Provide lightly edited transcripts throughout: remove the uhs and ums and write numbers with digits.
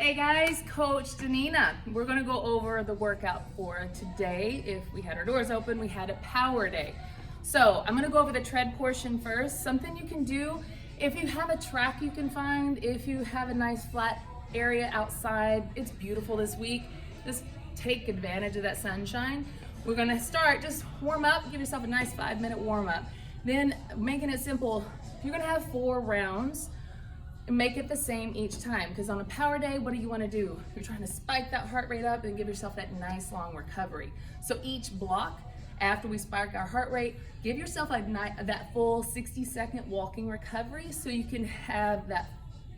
Hey guys, Coach Danina. We're gonna go over the workout for today. If we had our doors open, we had a power day. So I'm gonna go over the tread portion first. Something you can do, if you have a track you can find, if you have a nice flat area outside, it's beautiful this week. Just take advantage of that sunshine. We're gonna start, just warm up, give yourself a nice 5-minute warm up. Then making it simple, you're gonna have 4 rounds. Make it the same each time, because on a power day, what do you want to do? You're trying to spike that heart rate up and give yourself that nice long recovery. So each block, after we spike our heart rate, give yourself that full 60-second walking recovery so you can have that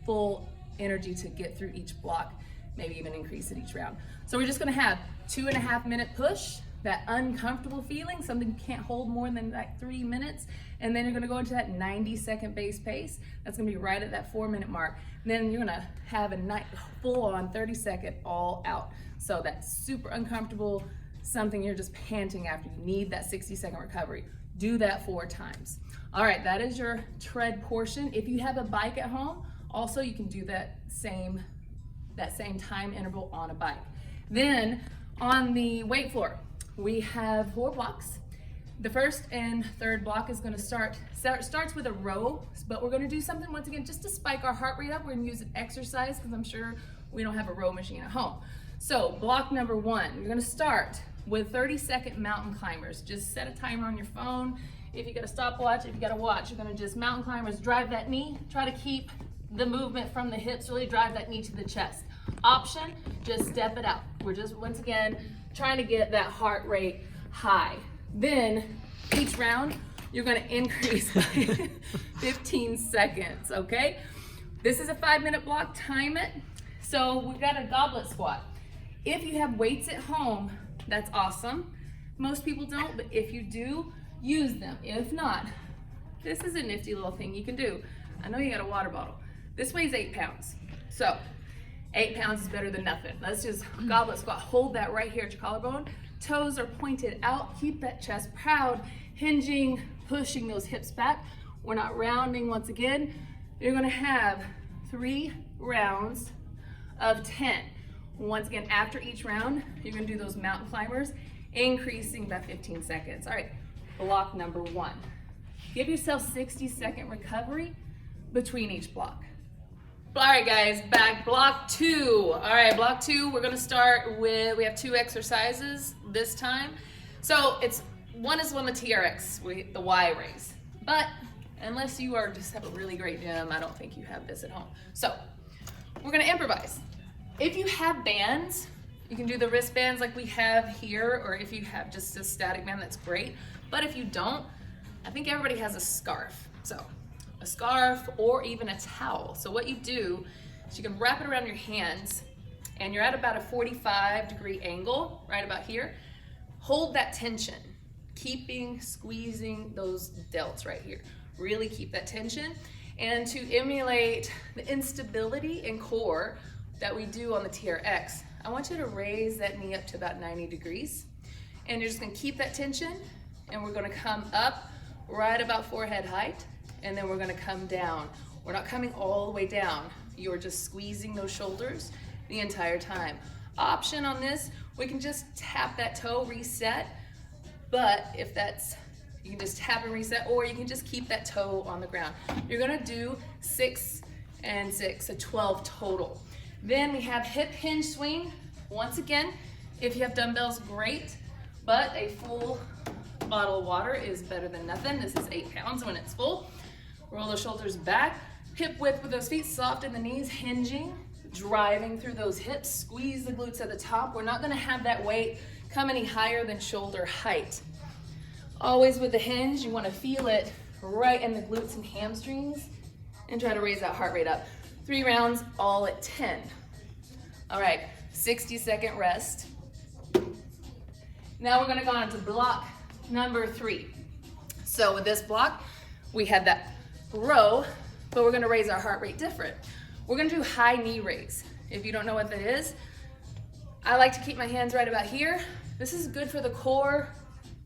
full energy to get through each block, maybe even increase it each round. So we're just going to have 2.5-minute push, that uncomfortable feeling, something you can't hold more than like 3 minutes, and then you're gonna go into that 90-second base pace. That's gonna be right at that 4-minute mark. And then you're gonna have a full-on 30-second all out. So that's super uncomfortable, something you're just panting after. You need that 60-second recovery. Do that 4 times. All right, that is your tread portion. If you have a bike at home, also you can do that same time interval on a bike. Then on the weight floor, we have 4 blocks. The first and third block is going to starts with a row, but we're going to do something once again just to spike our heart rate up. We're going to use an exercise because I'm sure we don't have a row machine at home. So block number 1, you're going to start with 30-second mountain climbers. Just set a timer on your phone. If you got a stopwatch, if you got a watch, you're going to just mountain climbers, drive that knee, try to keep the movement from the hips, really drive that knee to the chest. Option, just step it out. We're just, once again, trying to get that heart rate high. Then each round, you're gonna increase by 15 seconds, okay? This is a 5-minute block, time it. So we've got a goblet squat. If you have weights at home, that's awesome. Most people don't, but if you do, use them. If not, this is a nifty little thing you can do. I know you got a water bottle. This weighs 8 pounds. So 8 pounds is better than nothing. Let's just goblet squat. Hold that right here at your collarbone. Toes are pointed out. Keep that chest proud. Hinging, pushing those hips back. We're not rounding once again. You're gonna have 3 rounds of 10. Once again, after each round, you're gonna do those mountain climbers, increasing by 15 seconds. All right, block number 1. Give yourself 60-second recovery between each block. All right, guys, back block 2. All right, block 2, we're gonna start with, we have 2 exercises this time. So one is the TRX, the Y raise. But unless you just have a really great gym, I don't think you have this at home. So we're gonna improvise. If you have bands, you can do the wristbands like we have here, or if you have just a static band, that's great. But if you don't, I think everybody has a scarf. So a scarf or even a towel. So what you do is you can wrap it around your hands and you're at about a 45-degree angle, right about here. Hold that tension, squeezing those delts right here. Really keep that tension. And to emulate the instability in core that we do on the TRX, I want you to raise that knee up to about 90 degrees. And you're just gonna keep that tension, and we're gonna come up right about forehead height, and then we're gonna come down. We're not coming all the way down. You're just squeezing those shoulders the entire time. Option on this, we can just tap that toe, reset, but you can just tap and reset, or you can just keep that toe on the ground. You're gonna do 6 and 6, so 12 total. Then we have hip hinge swing. Once again, if you have dumbbells, great, but a full bottle of water is better than nothing. This is 8 pounds when it's full. Roll the shoulders back, hip width with those feet, soft in the knees, hinging, driving through those hips, squeeze the glutes at the top. We're not gonna have that weight come any higher than shoulder height. Always with the hinge, you wanna feel it right in the glutes and hamstrings and try to raise that heart rate up. 3 rounds, all at 10. All right, 60-second rest. Now we're gonna go on to block number 3. So with this block, we had that row, but we're gonna raise our heart rate different. We're gonna do high knee raise. If you don't know what that is, I like to keep my hands right about here. This is good for the core,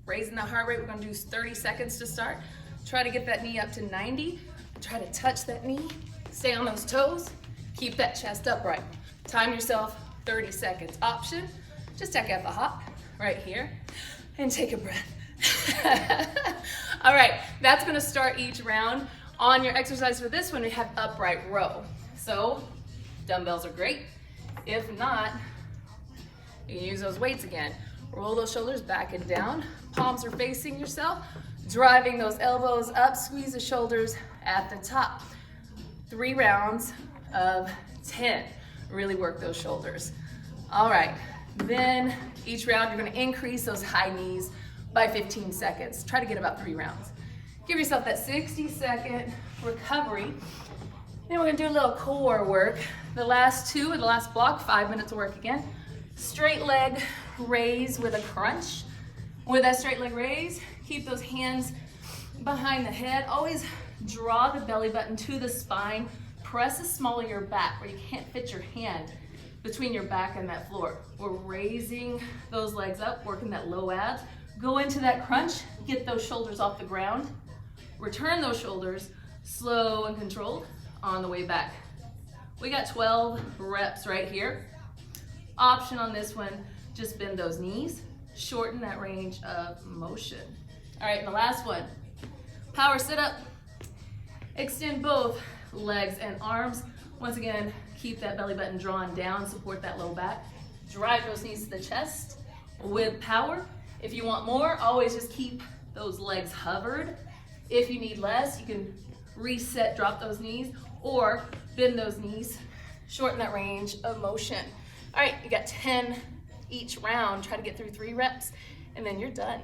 raising the heart rate. We're gonna do 30 seconds to start. Try to get that knee up to 90. Try to touch that knee, stay on those toes, keep that chest upright. Time yourself 30 seconds. Option, just take out the hop right here and take a breath. All right, that's gonna start each round. On your exercise for this one, we have upright row. So dumbbells are great. If not, you can use those weights again. Roll those shoulders back and down. Palms are facing yourself. Driving those elbows up, squeeze the shoulders at the top. 3 rounds of 10. Really work those shoulders. All right, then each round you're gonna increase those high knees by 15 seconds. Try to get about 3 rounds. Give yourself that 60-second recovery. Then we're gonna do a little core work. The last 2 in the last block, 5 minutes of work again. Straight leg raise with a crunch. With that straight leg raise, keep those hands behind the head. Always draw the belly button to the spine. Press the small of your back where you can't fit your hand between your back and that floor. We're raising those legs up, working that low abs. Go into that crunch, get those shoulders off the ground. Return those shoulders, slow and controlled, on the way back. We got 12 reps right here. Option on this one, just bend those knees, shorten that range of motion. All right, and the last one, power sit up. Extend both legs and arms. Once again, keep that belly button drawn down, support that low back. Drive those knees to the chest with power. If you want more, always just keep those legs hovered. If you need less, you can reset, drop those knees, or bend those knees, shorten that range of motion. All right, you got 10 each round. Try to get through 3 reps, and then you're done.